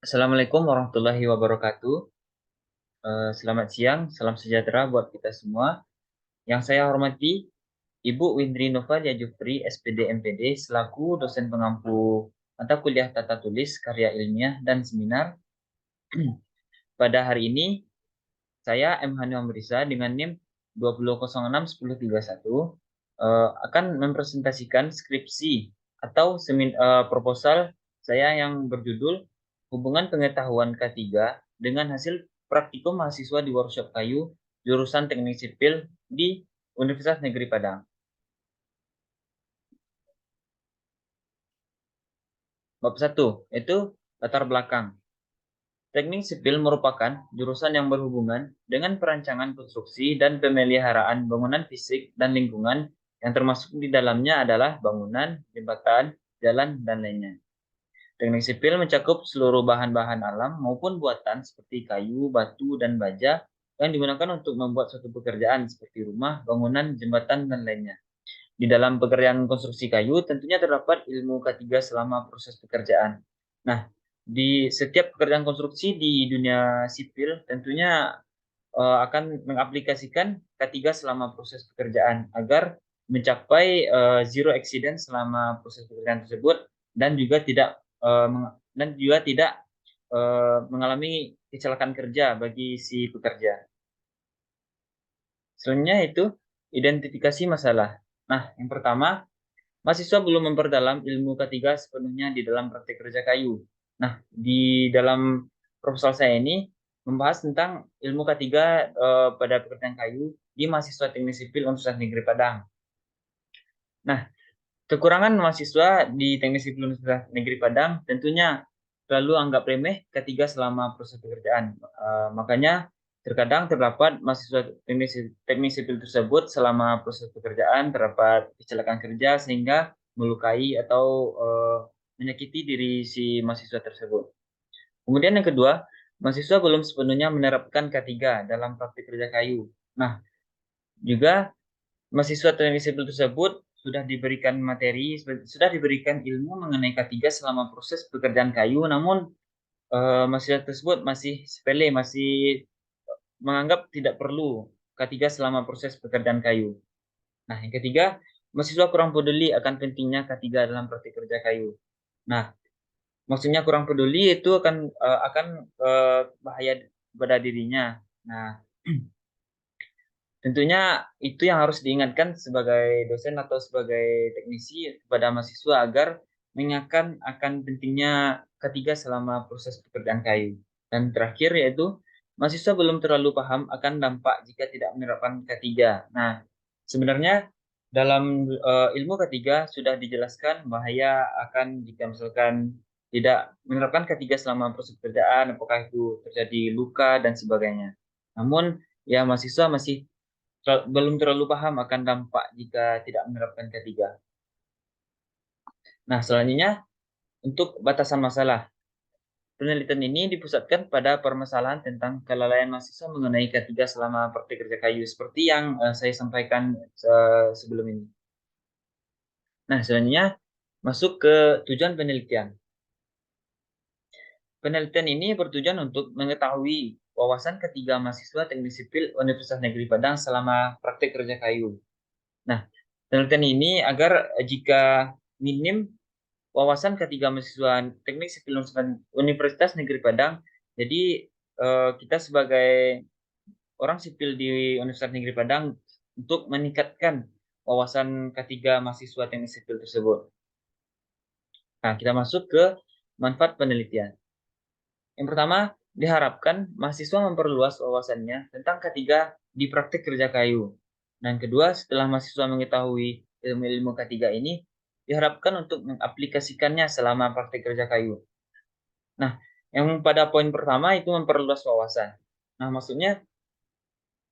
Assalamualaikum warahmatullahi wabarakatuh. Selamat siang, salam sejahtera buat kita semua. Yang saya hormati, Ibu Windri Novalia Jufri, SPD MPD, selaku dosen pengampu mata kuliah tata tulis, karya ilmiah, dan seminar. Pada hari ini, saya M. Hani Amrisa dengan NIM 20061031 akan mempresentasikan skripsi atau proposal saya yang berjudul Hubungan Pengetahuan K3 dengan hasil praktikum mahasiswa di workshop kayu jurusan Teknik Sipil di Universitas Negeri Padang. Bab 1 itu latar belakang. Teknik sipil merupakan jurusan yang berhubungan dengan perancangan konstruksi dan pemeliharaan bangunan fisik dan lingkungan yang termasuk di dalamnya adalah bangunan, jembatan, jalan, dan lainnya. Teknik sipil mencakup seluruh bahan-bahan alam maupun buatan seperti kayu, batu, dan baja yang digunakan untuk membuat suatu pekerjaan seperti rumah, bangunan, jembatan, dan lainnya. Di dalam pekerjaan konstruksi kayu tentunya terdapat ilmu K3 selama proses pekerjaan. Nah, di setiap pekerjaan konstruksi di dunia sipil tentunya akan mengaplikasikan K3 selama proses pekerjaan agar mencapai zero accident selama proses pekerjaan tersebut dan juga tidak mengalami kecelakaan kerja bagi si pekerja. Selanjutnya itu identifikasi masalah. Nah, yang pertama, mahasiswa belum memperdalam ilmu K3 sepenuhnya di dalam praktik kerja kayu. Nah, di dalam proposal saya ini membahas tentang ilmu K3 pada pekerjaan kayu di mahasiswa teknik sipil Universitas Negeri Padang. Nah, kekurangan mahasiswa di teknik sipil Universitas Negeri Padang tentunya selalu anggap remeh K3 selama proses pekerjaan. Makanya terkadang terdapat mahasiswa teknik sipil tersebut selama proses pekerjaan terdapat kecelakaan kerja sehingga melukai atau menyakiti diri si mahasiswa tersebut. Kemudian yang kedua, mahasiswa belum sepenuhnya menerapkan K3 dalam praktik kerja kayu. Nah, juga mahasiswa teknik sipil tersebut sudah diberikan materi, sudah diberikan ilmu mengenai K3 selama proses pekerjaan kayu, namun mahasiswa tersebut masih sepele, masih menganggap tidak perlu K3 selama proses pekerjaan kayu. Nah, yang ketiga, mahasiswa kurang peduli akan pentingnya K3 dalam praktik kerja kayu. Nah, maksudnya kurang peduli itu akan bahaya pada dirinya. Nah, tentunya itu yang harus diingatkan sebagai dosen atau sebagai teknisi kepada mahasiswa agar mengingatkan akan pentingnya K3 selama proses pekerjaan kayu. Dan terakhir yaitu mahasiswa belum terlalu paham akan dampak jika tidak menerapkan K3. Nah, sebenarnya dalam ilmu K3 sudah dijelaskan bahaya akan jika misalkan tidak menerapkan K3 selama proses pekerjaan, apakah itu terjadi luka dan sebagainya. Namun ya mahasiswa masih belum terlalu paham akan dampak jika tidak menerapkan K3. Nah, selanjutnya untuk batasan masalah. Penelitian ini dipusatkan pada permasalahan tentang kelalaian mahasiswa mengenai K3 selama praktik kerja kayu seperti yang saya sampaikan sebelum ini. Nah, selanjutnya masuk ke tujuan penelitian. Penelitian ini bertujuan untuk mengetahui wawasan ketiga mahasiswa teknik sipil Universitas Negeri Padang selama praktik kerja kayu. Nah, penelitian ini agar jika minim wawasan ketiga mahasiswa teknik sipil Universitas Negeri Padang, jadi kita sebagai orang sipil di Universitas Negeri Padang untuk meningkatkan wawasan ketiga mahasiswa teknik sipil tersebut. Nah, kita masuk ke manfaat penelitian. Yang pertama, diharapkan mahasiswa memperluas wawasannya tentang K3 di praktik kerja kayu. Dan kedua, setelah mahasiswa mengetahui ilmu-ilmu K3 ini, diharapkan untuk mengaplikasikannya selama praktik kerja kayu. Nah, yang pada poin pertama itu memperluas wawasan. Nah, maksudnya,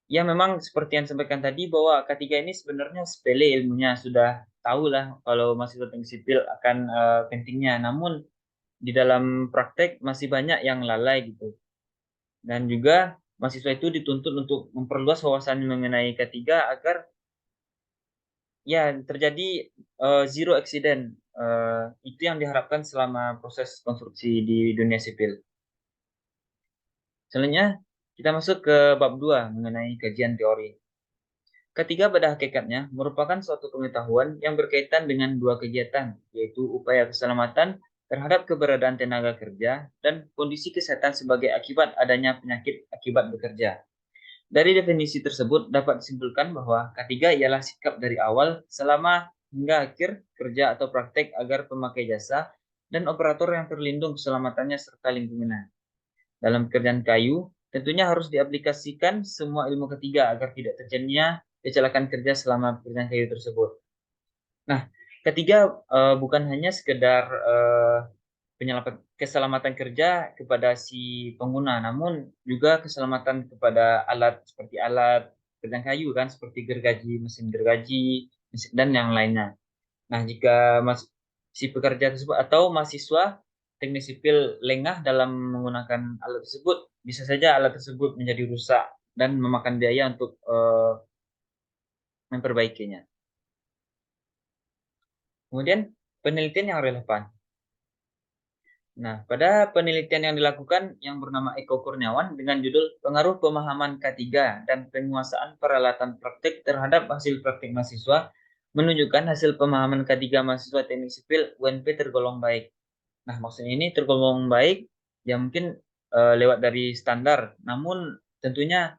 ya memang seperti yang sampaikan tadi bahwa K3 ini sebenarnya sepele ilmunya, sudah tahu lah kalau mahasiswa teknik sipil akan pentingnya. Namun, di dalam praktek masih banyak yang lalai gitu. Dan juga mahasiswa itu dituntut untuk memperluas wawasan mengenai K3 agar ya terjadi zero accident. Itu yang diharapkan selama proses konstruksi di dunia sipil. Selanjutnya, kita masuk ke bab 2 mengenai kajian teori. Ketiga pada hakikatnya merupakan suatu pengetahuan yang berkaitan dengan dua kegiatan, yaitu upaya keselamatan terhadap keberadaan tenaga kerja dan kondisi kesehatan sebagai akibat adanya penyakit akibat bekerja. Dari definisi tersebut dapat disimpulkan bahwa ketiga ialah sikap dari awal selama hingga akhir kerja atau praktek agar pemakai jasa dan operator yang terlindung keselamatannya serta lingkungannya. Dalam pekerjaan kayu, tentunya harus diaplikasikan semua ilmu ketiga agar tidak terjadinya kecelakaan kerja selama pekerjaan kayu tersebut. Nah, ketiga bukan hanya sekedar keselamatan kerja kepada si pengguna, namun juga keselamatan kepada alat seperti alat pekerjaan kayu kan, seperti gergaji, mesin gergaji, dan yang lainnya. Nah, jika si pekerja tersebut atau mahasiswa teknik sipil lengah dalam menggunakan alat tersebut, bisa saja alat tersebut menjadi rusak dan memakan biaya untuk memperbaikinya. Kemudian, penelitian yang relevan. Nah, pada penelitian yang dilakukan yang bernama Eko Kurniawan dengan judul Pengaruh Pemahaman K3 dan Penguasaan Peralatan Praktik terhadap Hasil Praktik Mahasiswa menunjukkan hasil pemahaman K3 mahasiswa teknik sipil UNP tergolong baik. Nah, maksudnya ini tergolong baik, ya mungkin lewat dari standar. Namun tentunya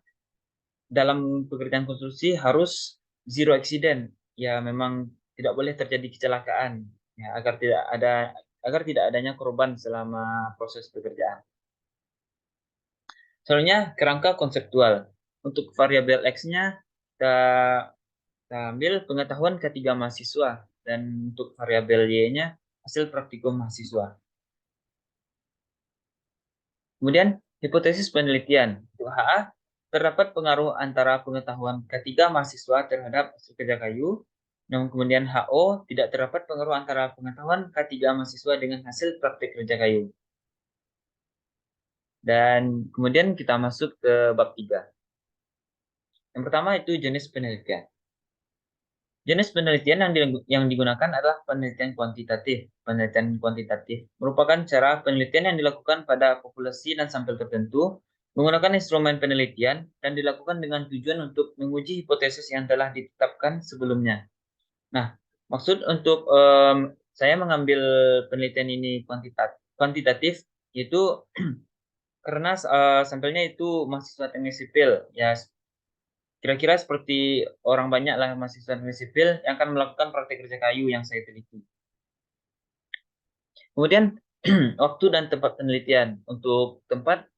dalam pekerjaan konstruksi harus zero accident. Ya, memang tidak boleh terjadi kecelakaan. Ya, agar tidak adanya korban selama proses pekerjaan. Soalnya kerangka konseptual. Untuk variabel X-nya kita, kita ambil pengetahuan ketiga mahasiswa dan untuk variabel Y-nya hasil praktikum mahasiswa. Kemudian, hipotesis penelitian. Untuk HA, terdapat pengaruh antara pengetahuan ketiga mahasiswa terhadap hasil kerja kayu, namun kemudian HO tidak terdapat pengaruh antara pengetahuan ketiga mahasiswa dengan hasil praktik kerja kayu. Dan kemudian kita masuk ke bab 3. Yang pertama itu jenis penelitian. Jenis penelitian yang digunakan adalah penelitian kuantitatif. Penelitian kuantitatif merupakan cara penelitian yang dilakukan pada populasi dan sampel tertentu menggunakan instrumen penelitian dan dilakukan dengan tujuan untuk menguji hipotesis yang telah ditetapkan sebelumnya. Nah, maksud untuk saya mengambil penelitian ini kuantitatif yaitu karena sampelnya itu mahasiswa teknik sipil, ya kira-kira seperti orang banyak lah mahasiswa teknik sipil yang akan melakukan praktek kerja kayu yang saya teliti. Kemudian waktu dan tempat penelitian. Untuk tempat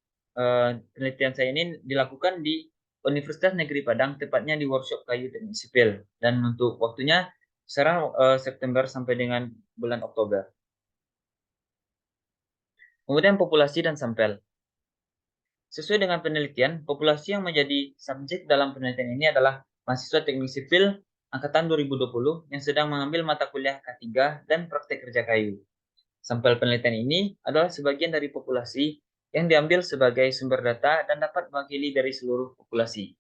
penelitian saya ini dilakukan di Universitas Negeri Padang, tepatnya di workshop kayu teknik sipil. Dan untuk waktunya sekarang September sampai dengan bulan Oktober. Kemudian populasi dan sampel. Sesuai dengan penelitian, populasi yang menjadi subjek dalam penelitian ini adalah mahasiswa teknik sipil angkatan 2020 yang sedang mengambil mata kuliah K3 dan praktek kerja kayu. Sampel penelitian ini adalah sebagian dari populasi yang diambil sebagai sumber data dan dapat mewakili dari seluruh populasi.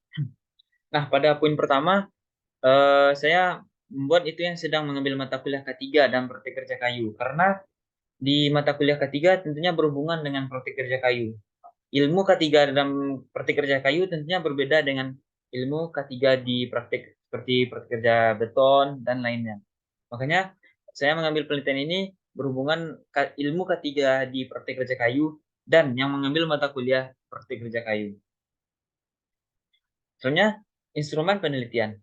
Nah, pada poin pertama, saya membuat itu yang sedang mengambil mata kuliah K3 dan praktek kerja kayu. Karena di mata kuliah K3 tentunya berhubungan dengan praktek kerja kayu. Ilmu K3 dalam praktik kerja kayu tentunya berbeda dengan ilmu K3 di praktik seperti praktik kerja beton dan lainnya. Makanya saya mengambil penelitian ini berhubungan ilmu K3 di praktik kerja kayu dan yang mengambil mata kuliah praktik kerja kayu. Soalnya instrumen penelitian.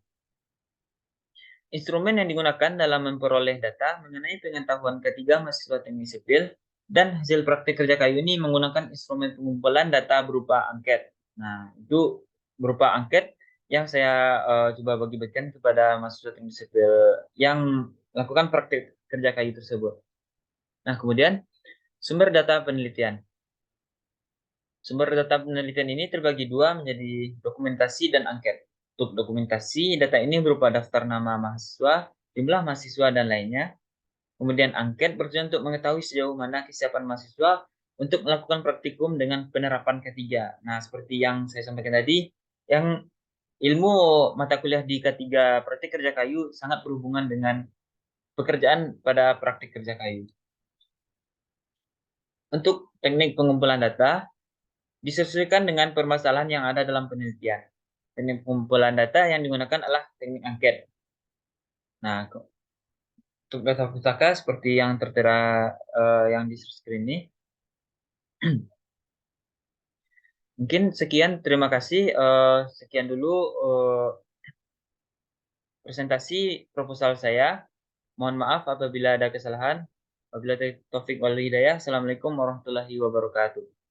Instrumen yang digunakan dalam memperoleh data mengenai pengetahuan ketiga mahasiswa teknik sipil dan hasil praktik kerja kayu ini menggunakan instrumen pengumpulan data berupa angket. Nah, itu berupa angket yang saya coba bagi-bagikan kepada mahasiswa teknik sipil yang melakukan praktik kerja kayu tersebut. Nah, kemudian sumber data penelitian. Sumber data penelitian ini terbagi dua menjadi dokumentasi dan angket. Untuk dokumentasi, data ini berupa daftar nama mahasiswa, jumlah mahasiswa, dan lainnya. Kemudian angket bertujuan untuk mengetahui sejauh mana kesiapan mahasiswa untuk melakukan praktikum dengan penerapan ketiga. Nah, seperti yang saya sampaikan tadi, yang ilmu mata kuliah di K3 praktik kerja kayu sangat berhubungan dengan pekerjaan pada praktik kerja kayu. Untuk teknik pengumpulan data, disesuaikan dengan permasalahan yang ada dalam penelitian. Teknik pengumpulan data yang digunakan adalah teknik angket. Nah, untuk data pustaka seperti yang tertera yang di screen ini. Mungkin sekian, terima kasih. Sekian dulu presentasi proposal saya. Mohon maaf apabila ada kesalahan. Wabillahi taufik wal hidayah. Assalamualaikum warahmatullahi wabarakatuh.